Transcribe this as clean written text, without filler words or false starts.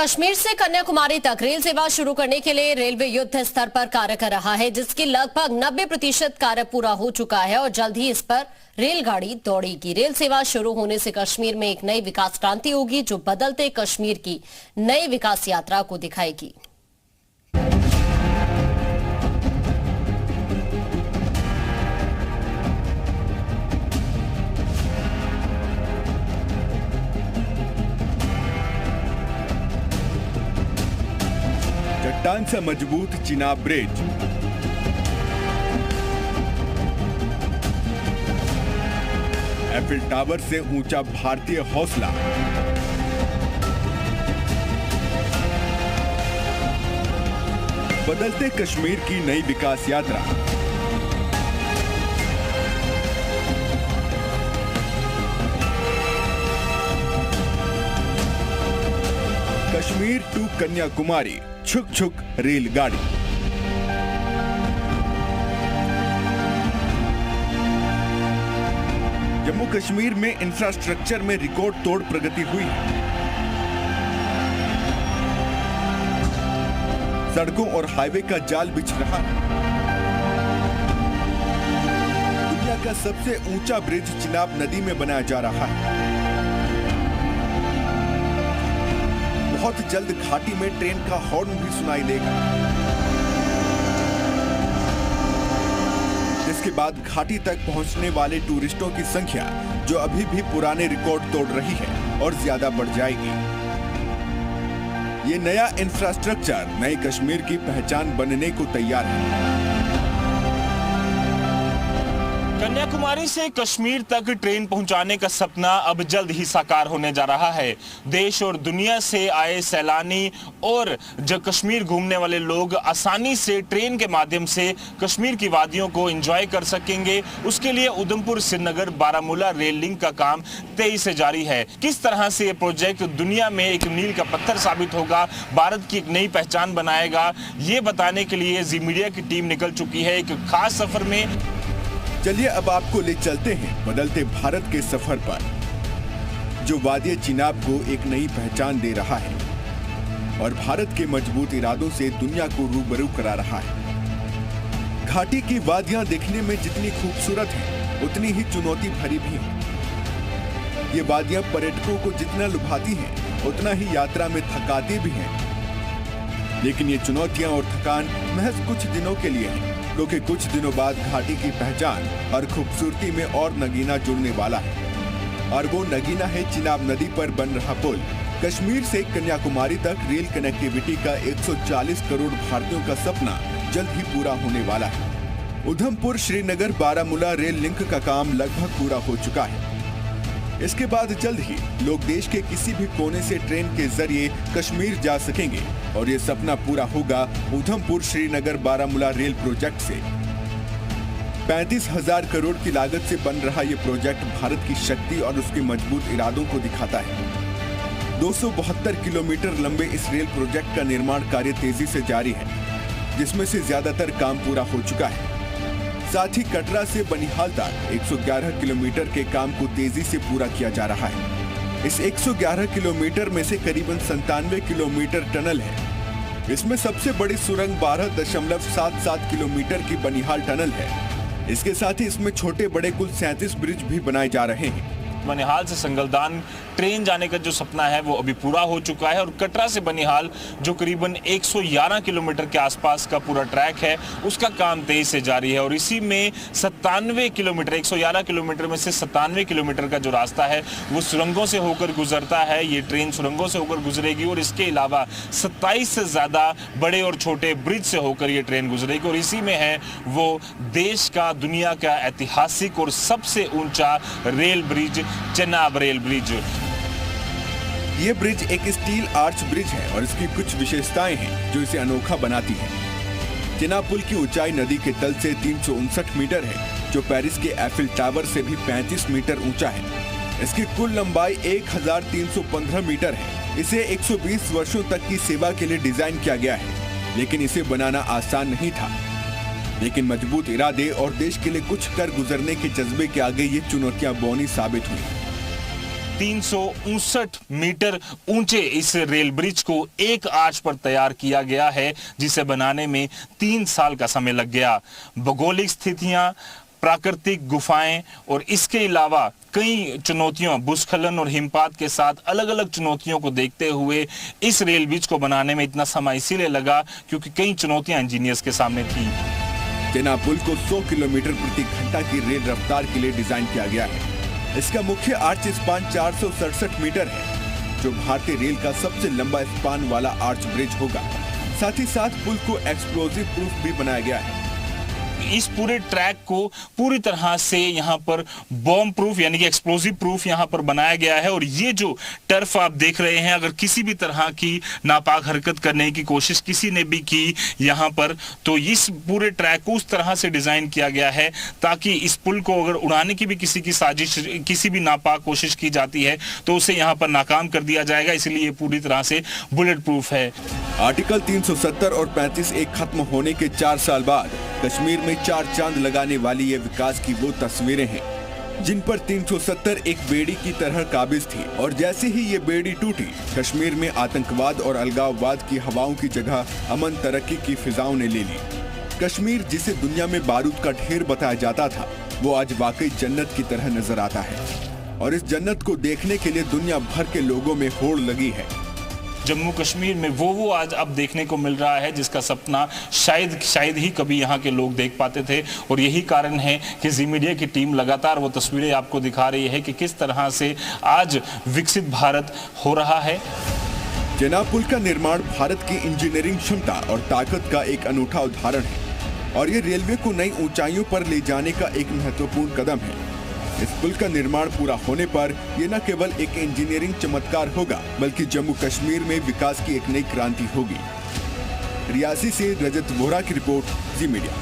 कश्मीर से कन्याकुमारी तक रेल सेवा शुरू करने के लिए रेलवे युद्ध स्तर पर कार्य कर रहा है, जिसकी लगभग 90% कार्य पूरा हो चुका है और जल्द ही इस पर रेलगाड़ी दौड़ेगी। रेल सेवा शुरू होने से कश्मीर में एक नई विकास क्रांति होगी, जो बदलते कश्मीर की नई विकास यात्रा को दिखाएगी। चट्टान से मजबूत चिनाब ब्रिज, एफिल टावर से ऊंचा भारतीय हौसला, बदलते कश्मीर की नई विकास यात्रा। कश्मीर टू कन्याकुमारी छुक छुक रेलगाड़ी। जम्मू कश्मीर में इंफ्रास्ट्रक्चर में रिकॉर्ड तोड़ प्रगति हुई है। सड़कों और हाईवे का जाल बिछ रहा है। दुनिया का सबसे ऊंचा ब्रिज चिनाब नदी में बनाया जा रहा है। बहुत जल्द घाटी में ट्रेन का हॉर्न भी सुनाई देगा, जिसके बाद घाटी तक पहुंचने वाले टूरिस्टों की संख्या, जो अभी भी पुराने रिकॉर्ड तोड़ रही है, और ज्यादा बढ़ जाएगी। ये नया इंफ्रास्ट्रक्चर नए कश्मीर की पहचान बनने को तैयार है। कन्याकुमारी से कश्मीर तक ट्रेन पहुंचाने का सपना अब जल्द ही साकार होने जा रहा है। देश और दुनिया से आए सैलानी और जो कश्मीर घूमने वाले लोग आसानी से ट्रेन के माध्यम से कश्मीर की वादियों को एंजॉय कर सकेंगे। उसके लिए उधमपुर श्रीनगर बारामूला रेल लिंक का काम तेजी से जारी है। किस तरह से ये प्रोजेक्ट दुनिया में एक मील का पत्थर साबित होगा, भारत की एक नई पहचान बनाएगा, ये बताने के लिए जी मीडिया की टीम निकल चुकी है एक खास सफर में। चलिए अब आपको ले चलते हैं बदलते भारत के सफर पर, जो वादिय चिनाब को एक नई पहचान दे रहा है और भारत के मजबूत इरादों से दुनिया को रूबरू करा रहा है। घाटी की वादियां देखने में जितनी खूबसूरत हैं, उतनी ही चुनौती भरी भी हैं। ये वादियां पर्यटकों को जितना लुभाती हैं, उतना ही यात्रा में थकाती भी हैं। लेकिन ये चुनौतियां और थकान महज कुछ दिनों के लिए है, क्योंकि कुछ दिनों बाद घाटी की पहचान और खूबसूरती में और नगीना जुड़ने वाला है। और वो नगीना है चिनाब नदी पर बन रहा पुल। कश्मीर से कन्याकुमारी तक रेल कनेक्टिविटी का 140 करोड़ भारतीयों का सपना जल्द ही पूरा होने वाला है। उधमपुर श्रीनगर बारामूला रेल लिंक का काम लगभग पूरा हो चुका है। इसके बाद जल्द ही लोग देश के किसी भी कोने से ट्रेन के जरिए कश्मीर जा सकेंगे और ये सपना पूरा होगा उधमपुर श्रीनगर बारामूला रेल प्रोजेक्ट से। 35,000 करोड़ की लागत से बन रहा ये प्रोजेक्ट भारत की शक्ति और उसके मजबूत इरादों को दिखाता है। 272 किलोमीटर लंबे इस रेल प्रोजेक्ट का निर्माण कार्य तेजी से जारी है, जिसमें से ज्यादातर काम पूरा हो चुका है। साथ ही कटरा से बनिहाल तक 111 किलोमीटर के काम को तेजी से पूरा किया जा रहा है। इस 111 किलोमीटर में से करीबन 97 किलोमीटर टनल है। इसमें सबसे बड़ी सुरंग 12.77 किलोमीटर की बनिहाल टनल है। इसके साथ ही इसमें छोटे बड़े कुल 37 ब्रिज भी बनाए जा रहे हैं। बनिहाल से संगलदान ट्रेन जाने का जो सपना है वो अभी पूरा हो चुका है और कटरा से बनिहाल जो करीबन 111 किलोमीटर के आसपास का पूरा ट्रैक है, उसका काम तेजी से जारी है। और इसी में 97 किलोमीटर 111 किलोमीटर में से 97 किलोमीटर का जो रास्ता है वो सुरंगों से होकर गुजरता है। ये ट्रेन सुरंगों से होकर गुजरेगी और इसके अलावा 27 से ज्यादा बड़े और छोटे ब्रिज से होकर ये ट्रेन गुजरेगी। और इसी में है वो देश का, दुनिया का ऐतिहासिक और सबसे ऊंचा rail bridge, Chenab rail bridge. ये ब्रिज एक स्टील आर्च ब्रिज है और इसकी कुछ विशेषताएं हैं जो इसे अनोखा बनाती हैं। चिनाब पुल की ऊंचाई नदी के तल से 359 मीटर है, जो पेरिस के एफिल टावर से भी 35 मीटर ऊंचा है। इसकी कुल लंबाई 1315 मीटर है। इसे 120 वर्षों तक की सेवा के लिए डिजाइन किया गया है, लेकिन इसे बनाना आसान नहीं था। लेकिन मजबूत इरादे और देश के लिए कुछ कर गुजरने के जज्बे के आगे ये चुनौतियां बौनी साबित हुई। 359 मीटर ऊंचे इस रेल ब्रिज को एक आर्च पर तैयार किया गया है, जिसे बनाने में 3 साल का समय लग गया। भौगोलिक स्थितियां, प्राकृतिक गुफाएं और इसके अलावा कई चुनौतियों, भूस्खलन और हिमपात के साथ अलग अलग चुनौतियों को देखते हुए इस रेल ब्रिज को बनाने में इतना समय इसीलिए लगा क्योंकि कई चुनौतियां इंजीनियर्स के सामने थी। चेनाब पुल को 100 किलोमीटर प्रति घंटा की रेल रफ्तार के लिए डिजाइन किया गया है। इसका मुख्य आर्च स्पान 467 मीटर है, जो भारतीय रेल का सबसे लंबा स्पान वाला आर्च ब्रिज होगा। साथ ही साथ पुल को एक्सप्लोजिव प्रूफ भी बनाया गया है। इस पूरे ट्रैक को पूरी तरह से यहाँ पर बॉम्ब प्रूफ यानी कि एक्सप्लोजिव प्रूफ यहाँ पर बनाया गया है। और ये जो टर्फ आप देख रहे हैं, अगर किसी भी तरह की नापाक हरकत करने की कोशिश किसी ने भी की यहाँ पर, तो इस पूरे ट्रैक को उस तरह से डिजाइन किया गया है ताकि इस पुल को अगर उड़ाने की भी किसी की साजिश, किसी भी नापाक कोशिश की जाती है तो उसे यहाँ पर नाकाम कर दिया जाएगा। इसलिए ये पूरी तरह से बुलेट प्रूफ है। आर्टिकल 370 और 35(1) खत्म होने के 4 साल बाद कश्मीर में 4 चांद लगाने वाली ये विकास की वो तस्वीरें हैं जिन पर 370 एक बेड़ी की तरह काबिज थी। और जैसे ही ये बेड़ी टूटी, कश्मीर में आतंकवाद और अलगाववाद की हवाओं की जगह अमन तरक्की की फिजाओं ने ले ली। कश्मीर, जिसे दुनिया में बारूद का ढेर बताया जाता था, वो आज वाकई जन्नत की तरह नजर आता है। और इस जन्नत को देखने के लिए दुनिया भर के लोगों में होड़ लगी है। जम्मू कश्मीर में वो आज अब देखने को मिल रहा है जिसका सपना शायद ही कभी यहाँ के लोग देख पाते थे। और यही कारण है कि जी मीडिया की टीम लगातार वो तस्वीरें आपको दिखा रही है कि किस तरह से आज विकसित भारत हो रहा है। चेनाब पुल का निर्माण भारत की इंजीनियरिंग क्षमता और ताकत का एक अनूठा उदाहरण है और ये रेलवे को नई ऊंचाइयों पर ले जाने का एक महत्वपूर्ण कदम है। इस पुल का निर्माण पूरा होने पर ये न केवल एक इंजीनियरिंग चमत्कार होगा, बल्कि जम्मू कश्मीर में विकास की एक नई क्रांति होगी। रियासी से रजत वोहरा की रिपोर्ट, जी मीडिया।